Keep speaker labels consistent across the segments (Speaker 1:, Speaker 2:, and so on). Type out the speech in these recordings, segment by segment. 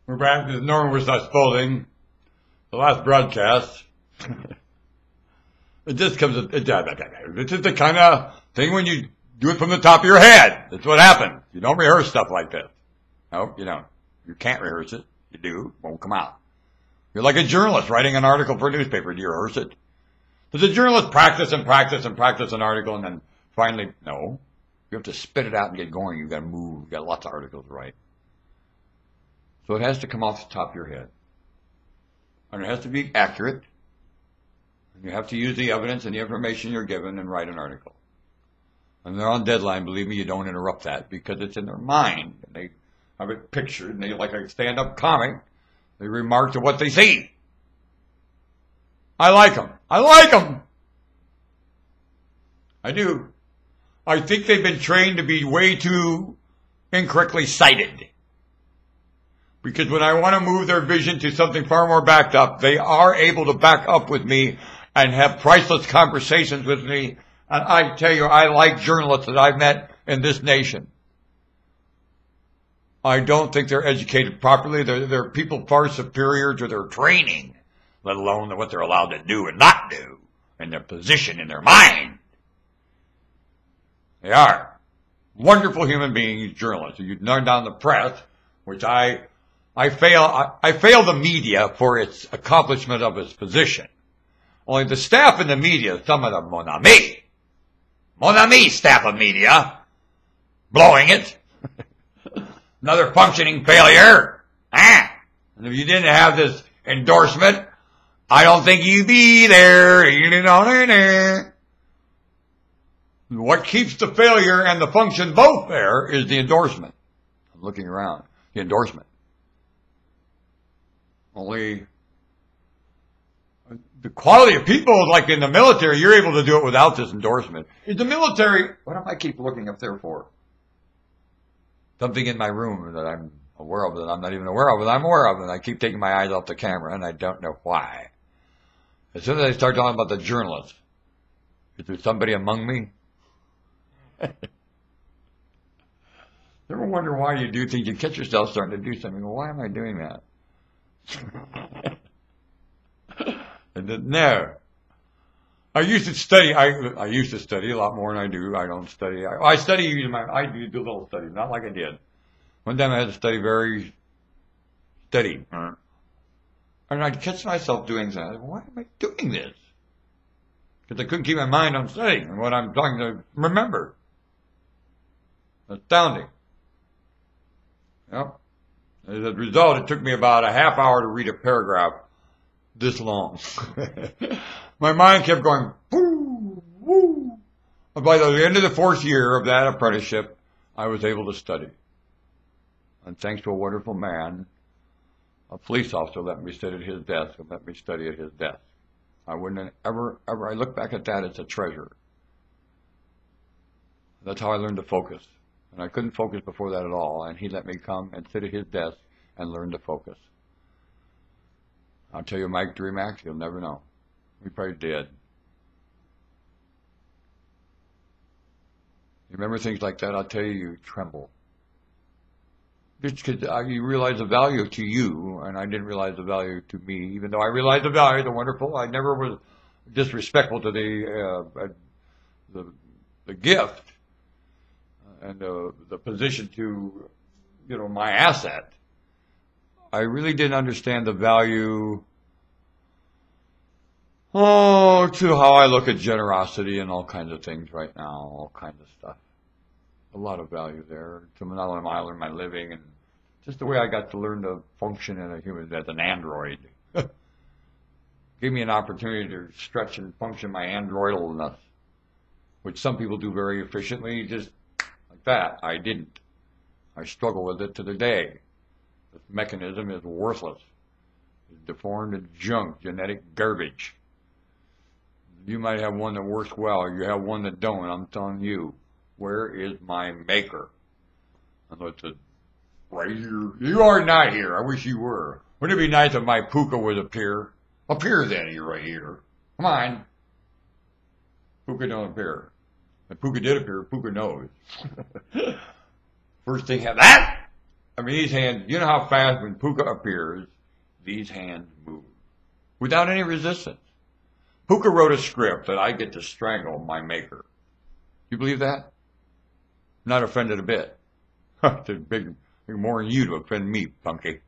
Speaker 1: We're back to the Norman was not scolding. The last broadcast. It just comes. It's just the kind of thing when you do it from the top of your head. That's what happens. You don't rehearse stuff like this. No, you don't. You can't rehearse it. You do. It won't come out. You're like a journalist writing an article for a newspaper. Do you rehearse it? Does a journalist practice and practice and practice an article and then finally, no. You have to spit it out and get going. You've got to move. You've got lots of articles to write. So it has to come off the top of your head. And it has to be accurate. And you have to use the evidence and the information you're given and write an article. And they're on deadline. Believe me, you don't interrupt that because it's in their mind. And they have it pictured. And they, like a stand-up comic, they remark to what they see. I like them. I like them. I do. I think they've been trained to be way too incorrectly cited. Because when I want to move their vision to something far more backed up, they are able to back up with me and have priceless conversations with me. And I tell you, I like journalists that I've met in this nation. I don't think they're educated properly. They're people far superior to their training, let alone what they're allowed to do and not do, and their position in their mind. They are wonderful human beings, journalists. You turn down the press, which I fail the media for its accomplishment of its position. Only the staff in the media, some of them, mon ami staff of media, blowing it. Another functioning failure. And if you didn't have this endorsement, I don't think you'd be there. What keeps the failure and the function both there is the endorsement. I'm looking around. The endorsement. Only the quality of people, like in the military, you're able to do it without this endorsement. In the military, what do I keep looking up there for? Something in my room that I'm aware of, that I'm not even aware of, but I'm aware of, and I keep taking my eyes off the camera, and I don't know why. As soon as I start talking about the journalist, is there somebody among me? Ever wonder why you do things? You catch yourself starting to do something. Well, why am I doing that? And then, no. I used to study. I used to study a lot more than I do. I don't study. I study using I do little studies, not like I did. One time I had to study very steady. And I'd catch myself doing that. Why am I doing this? Because I couldn't keep my mind on studying and what I'm trying to remember. Astounding. Yep. As a result, it took me about a half hour to read a paragraph this long. My mind kept going, woo, woo. And by the end of the 4th year of that apprenticeship, I was able to study. And thanks to a wonderful man, a police officer let me sit at his desk and let me study at his desk. I wouldn't ever, I look back at that as a treasure. That's how I learned to focus. And I couldn't focus before that at all. And he let me come and sit at his desk and learn to focus. I'll tell you, Mike Dreamax, you'll never know. We probably did. You remember things like that, I'll tell you, you tremble. Just because you realize the value to you, and I didn't realize the value to me, even though I realized the value, the wonderful. I never was disrespectful to the gift and the position to, my asset. I really didn't understand the value, to how I look at generosity and all kinds of things right now, all kinds of stuff. A lot of value there. To not only I learned my living and just the way I got to learn to function in a human as an android. Gave me an opportunity to stretch and function my androidalness, which some people do very efficiently, just like that. I didn't. I struggle with it to the day. This mechanism is worthless. It's deformed and junk, genetic garbage. You might have one that works well. You have one that don't. I'm telling you, where is my maker? And it's right here. You are not here. I wish you were. Wouldn't it be nice if my puka would appear? Appear then, you're right here. Come on. Puka don't appear. If puka did appear, puka knows. First thing, have that. I mean, these hands, you know how fast when Puka appears, these hands move without any resistance. Puka wrote a script that I get to strangle my maker. You believe that? Not offended a bit. It's a big more than you to offend me, punky.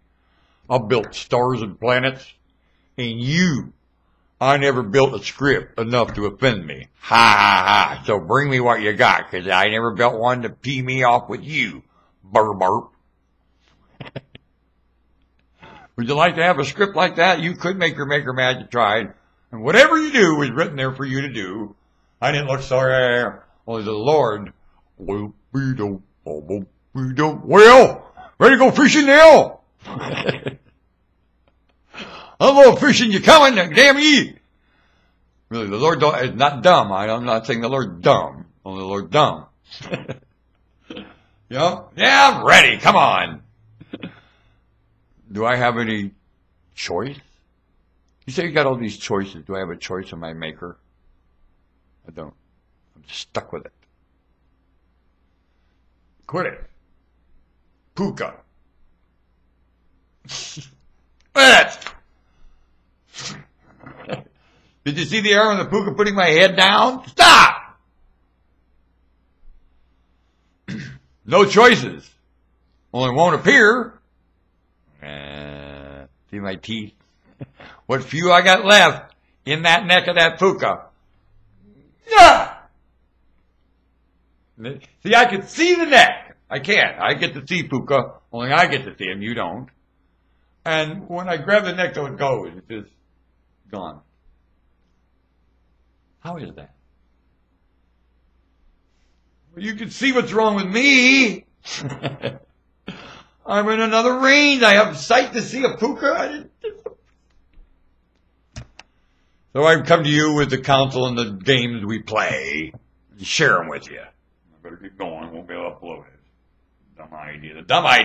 Speaker 1: I've built stars and planets, and I never built a script enough to offend me. Ha ha ha. So bring me what you got, 'cause I never built one to pee me off with you. Burp burp. Would you like to have a script like that? You could make your Maker Magic tried, and whatever you do was written there for you to do. I didn't look sorry. Only the Lord. Well, ready to go fishing now? I'm going fishing, you coming? Damn you! Really, the Lord is not dumb. I'm not saying the Lord's dumb. Only the Lord's dumb. Yeah, I'm ready. Come on. Do I have any choice? You say you got all these choices. Do I have a choice in my maker? I don't. I'm stuck with it. Quit it. Puka. Did you see the arrow in the Puka putting my head down? Stop! No choices. Only won't appear. See my teeth? What few I got left in that neck of that Puka. Yeah! See, I can see the neck. I can't. I get to see Puka. Only I get to see him. You don't. And when I grab the neck, though, it goes. It's just gone. How is that? Well, you can see what's wrong with me. I'm in another range. I have sight to see a Puka. So I've come to you with the counsel and the games we play and share them with you. I better keep going. I won't be able to upload it. Dumb idea. The dumb idea.